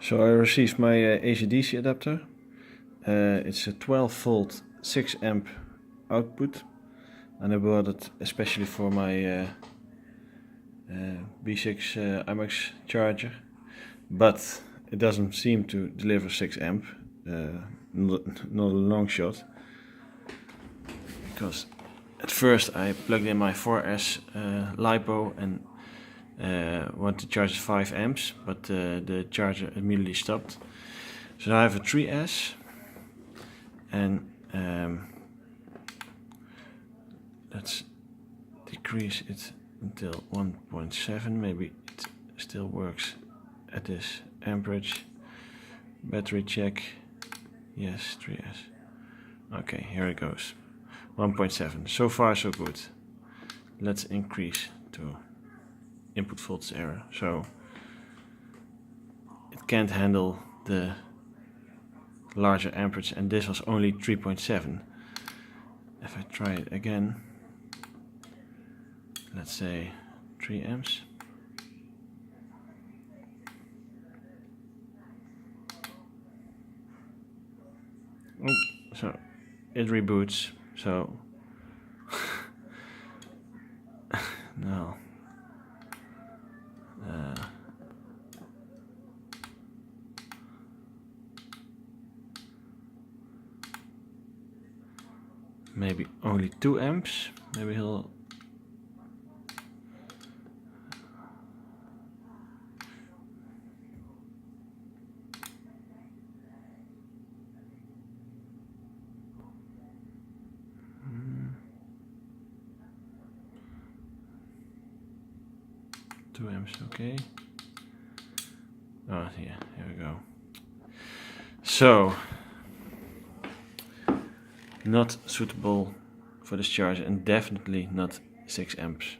So I received my AC/DC adapter. It's a 12 volt 6 amp output, and I bought it especially for my B6 IMAX charger, but it doesn't seem to deliver 6 amp, not a long shot, because at first I plugged in my 4S LiPo and want to charge 5 amps, but the charger immediately stopped. So I have a 3S, and let's decrease it until 1.7. Maybe it still works at this amperage. Battery check. Yes, 3S. Okay, here it goes. 1.7. So far so good. Let's increase to input voltage error. So it can't handle the larger amperage, and this was only 3.7. If I try it again, let's say 3 amps. Oh, so it reboots. So no. Maybe only 2 amps. Maybe he'll. Two amps, okay. Oh yeah, here we go. So not suitable for this charger, and definitely not 6 amps.